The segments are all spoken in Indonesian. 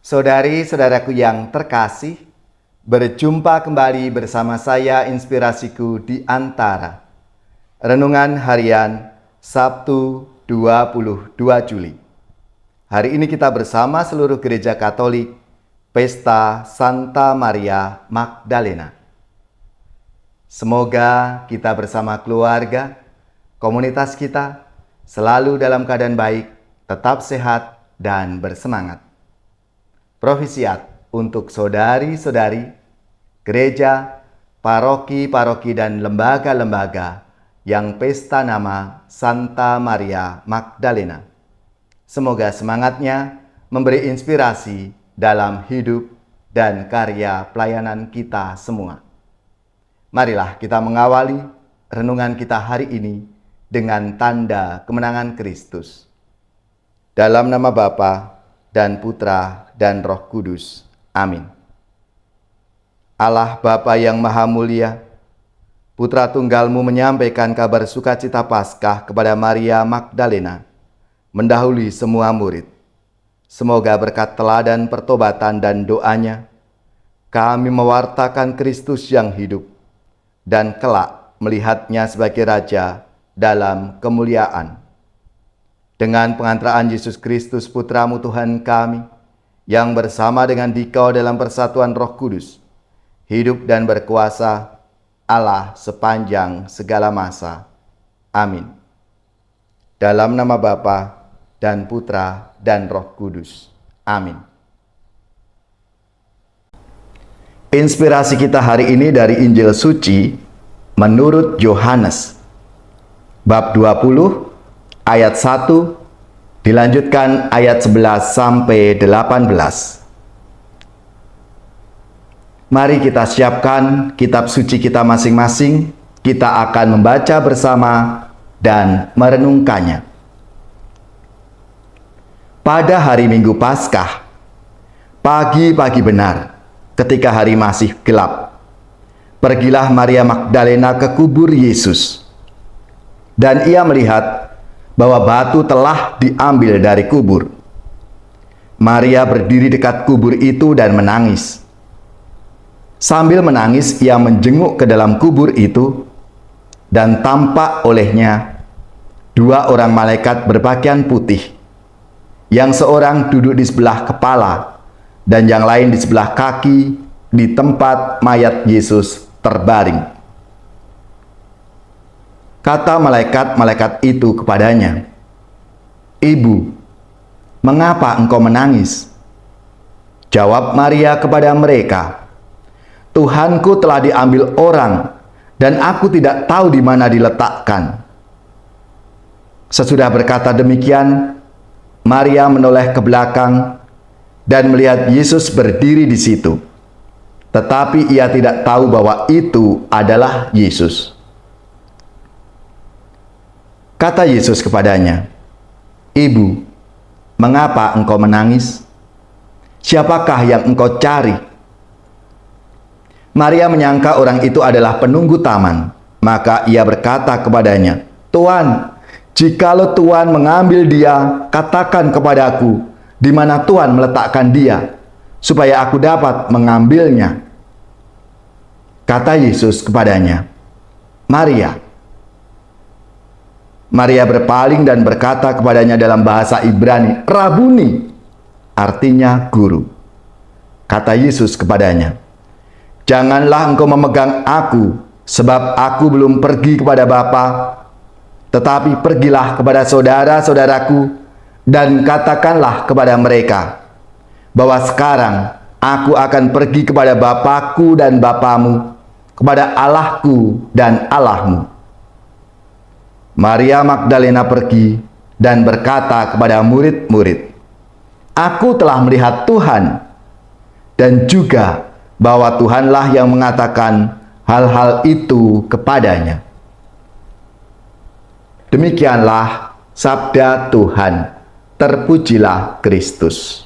Saudari-saudaraku yang terkasih, berjumpa kembali bersama saya Inspirasiku di Antara. Renungan Harian Sabtu 22 Juli. Hari ini kita bersama seluruh gereja Katolik Pesta Santa Maria Magdalena. Semoga kita bersama keluarga, komunitas kita selalu dalam keadaan baik, tetap sehat dan bersemangat. Profisiat untuk saudari-saudari, gereja, paroki-paroki dan lembaga-lembaga yang pesta nama Santa Maria Magdalena. Semoga semangatnya memberi inspirasi dalam hidup dan karya pelayanan kita semua. Marilah kita mengawali renungan kita hari ini dengan tanda kemenangan Kristus. Dalam nama Bapa dan Putra dan Roh Kudus. Amin. Allah Bapa yang Maha Mulia, Putra Tunggal-Mu menyampaikan kabar sukacita Paskah kepada Maria Magdalena, mendahului semua murid. Semoga berkat teladan pertobatan dan doanya, kami mewartakan Kristus yang hidup, dan kelak melihatnya sebagai Raja dalam kemuliaan. Dengan pengantaraan Yesus Kristus Putra-Mu Tuhan kami, yang bersama dengan Dikau dalam persatuan Roh Kudus, hidup dan berkuasa Allah sepanjang segala masa. Amin. Dalam nama Bapa dan Putra dan Roh Kudus. Amin. Inspirasi kita hari ini dari Injil Suci menurut Yohanes, bab 20, ayat 1, dilanjutkan ayat 11 sampai 18. Mari kita siapkan kitab suci kita masing-masing. Kita akan membaca bersama dan merenungkannya. Pada hari Minggu Paskah, pagi-pagi benar, ketika hari masih gelap, pergilah Maria Magdalena ke kubur Yesus. Dan ia melihat bahwa batu telah diambil dari kubur. Maria berdiri dekat kubur itu dan menangis. Sambil menangis, ia menjenguk ke dalam kubur itu, dan tampak olehnya dua orang malaikat berpakaian putih, yang seorang duduk di sebelah kepala, dan yang lain di sebelah kaki, di tempat mayat Yesus terbaring. Kata malaikat-malaikat itu kepadanya, "Ibu, mengapa engkau menangis?" Jawab Maria kepada mereka, "Tuhanku telah diambil orang, dan aku tidak tahu di mana diletakkan." Sesudah berkata demikian, Maria menoleh ke belakang dan melihat Yesus berdiri di situ. Tetapi ia tidak tahu bahwa itu adalah Yesus. Kata Yesus kepadanya, "Ibu, mengapa engkau menangis? Siapakah yang engkau cari?" Maria menyangka orang itu adalah penunggu taman. Maka ia berkata kepadanya, "Tuan, jikalau Tuan mengambil dia, katakan kepadaku di mana Tuan meletakkan dia, supaya aku dapat mengambilnya." Kata Yesus kepadanya, "Maria." Maria berpaling dan berkata kepadanya dalam bahasa Ibrani, "Rabuni," artinya guru. Kata Yesus kepadanya, "Janganlah engkau memegang aku, sebab aku belum pergi kepada Bapa, tetapi pergilah kepada saudara-saudaraku dan katakanlah kepada mereka bahwa sekarang aku akan pergi kepada Bapakku dan Bapamu, kepada Allahku dan Allahmu." Maria Magdalena pergi dan berkata kepada murid-murid, "Aku telah melihat Tuhan," dan juga bahwa Tuhanlah yang mengatakan hal-hal itu kepadanya. Demikianlah sabda Tuhan. Terpujilah Kristus.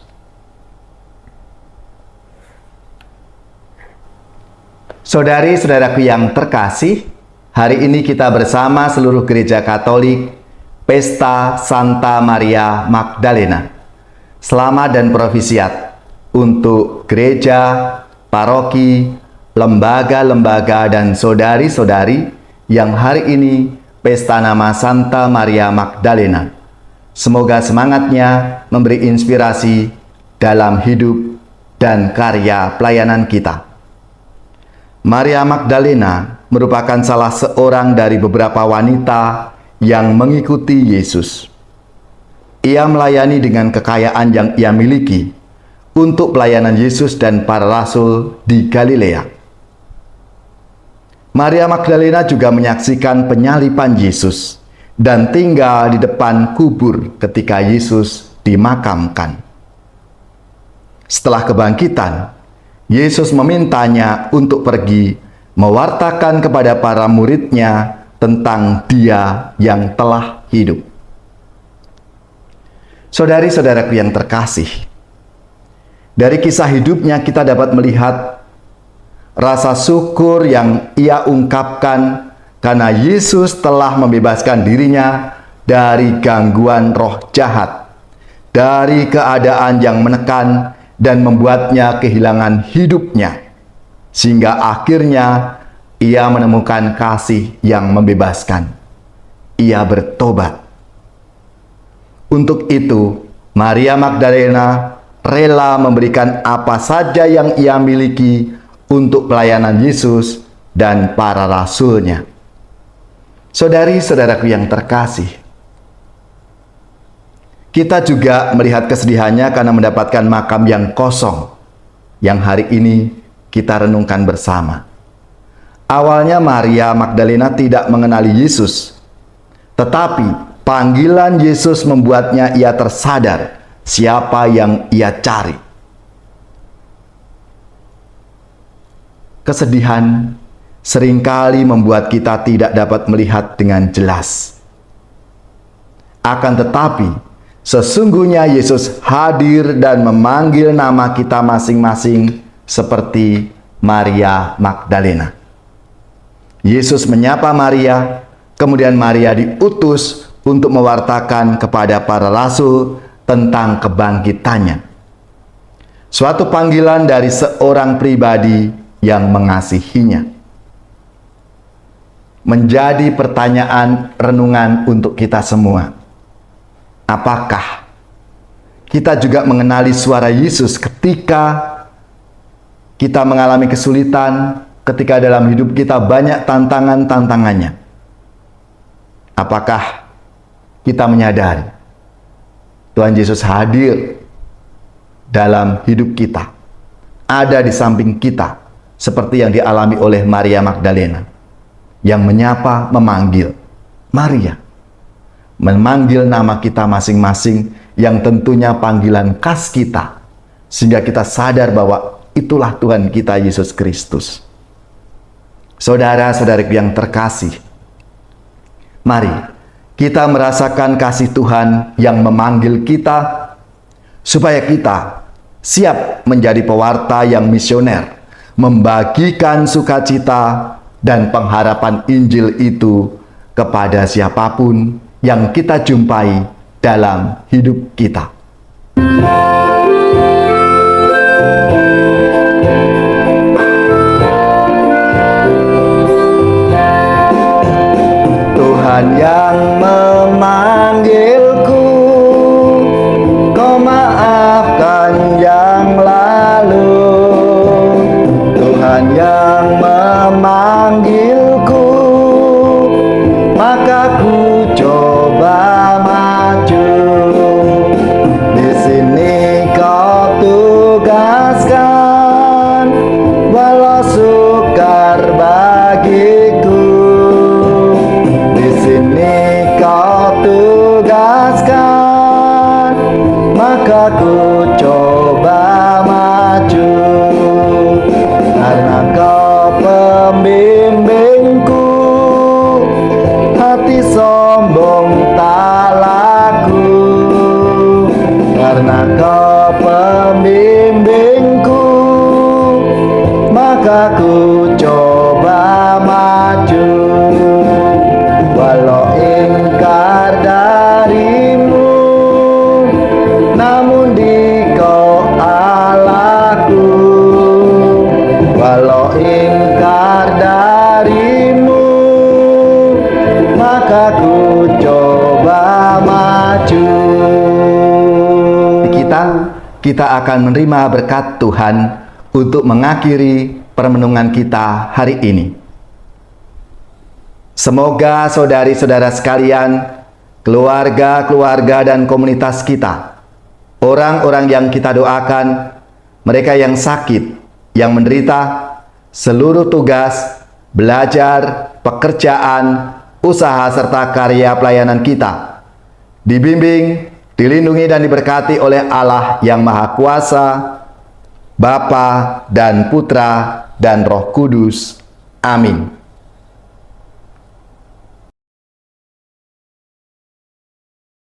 Saudari-saudaraku yang terkasih, hari ini kita bersama seluruh gereja Katolik Pesta Santa Maria Magdalena. Selamat dan profisiat untuk gereja, paroki, lembaga-lembaga dan saudari-saudari yang hari ini pesta nama Santa Maria Magdalena. Semoga semangatnya memberi inspirasi dalam hidup dan karya pelayanan kita. Maria Magdalena merupakan salah seorang dari beberapa wanita yang mengikuti Yesus. Ia melayani dengan kekayaan yang ia miliki untuk pelayanan Yesus dan para rasul di Galilea. Maria Magdalena juga menyaksikan penyaliban Yesus dan tinggal di depan kubur ketika Yesus dimakamkan. Setelah kebangkitan, Yesus memintanya untuk pergi mewartakan kepada para muridnya tentang Dia yang telah hidup. Saudari-saudaraku yang terkasih, dari kisah hidupnya kita dapat melihat rasa syukur yang ia ungkapkan karena Yesus telah membebaskan dirinya dari gangguan roh jahat, dari keadaan yang menekan dan membuatnya kehilangan hidupnya, sehingga akhirnya ia menemukan kasih yang membebaskan. Ia bertobat. Untuk itu, Maria Magdalena rela memberikan apa saja yang ia miliki untuk pelayanan Yesus dan para rasulnya. Saudari-saudaraku yang terkasih, kita juga melihat kesedihannya karena mendapatkan makam yang kosong, yang hari ini kita renungkan bersama. Awalnya Maria Magdalena tidak mengenali Yesus, tetapi panggilan Yesus membuatnya ia tersadar siapa yang ia cari. Kesedihan seringkali membuat kita tidak dapat melihat dengan jelas. Akan tetapi, sesungguhnya Yesus hadir dan memanggil nama kita masing-masing seperti Maria Magdalena. Yesus menyapa Maria, kemudian Maria diutus untuk mewartakan kepada para rasul tentang kebangkitannya. Suatu panggilan dari seorang pribadi yang mengasihinya. Menjadi pertanyaan renungan untuk kita semua. Apakah kita juga mengenali suara Yesus ketika kita mengalami kesulitan, ketika dalam hidup kita banyak tantangan-tantangannya? Apakah kita menyadari Tuhan Yesus hadir dalam hidup kita, ada di samping kita, seperti yang dialami oleh Maria Magdalena, yang menyapa, memanggil Maria, memanggil nama kita masing-masing, yang tentunya panggilan khas kita, sehingga kita sadar bahwa itulah Tuhan kita Yesus Kristus. Saudara-saudariku yang terkasih, mari kita merasakan kasih Tuhan yang memanggil kita, supaya kita siap menjadi pewarta yang misioner, membagikan sukacita dan pengharapan Injil itu kepada siapapun yang kita jumpai dalam hidup kita. Tuhan yang memanggilku, Kau maafkan yang lalu. Tuhan yang memanggilku, maka ku coba maju. Di sini Kau tugaskan, walau sukar bagiku. Di sini Kau tugaskan, maka ku coba maju. Karena Kau pembimbingku, hati sombong tak laku. Karena Kau pembimbingku, maka ku coba maju. Walau ingkar darimu, namun di Kau Allah kita akan menerima berkat Tuhan untuk mengakhiri permenungan kita hari ini. Semoga saudari-saudara sekalian, keluarga-keluarga dan komunitas kita, orang-orang yang kita doakan, mereka yang sakit, yang menderita, seluruh tugas, belajar, pekerjaan, usaha serta karya pelayanan kita, dibimbing, dilindungi dan diberkati oleh Allah yang Maha Kuasa, Bapa dan Putra dan Roh Kudus. Amin.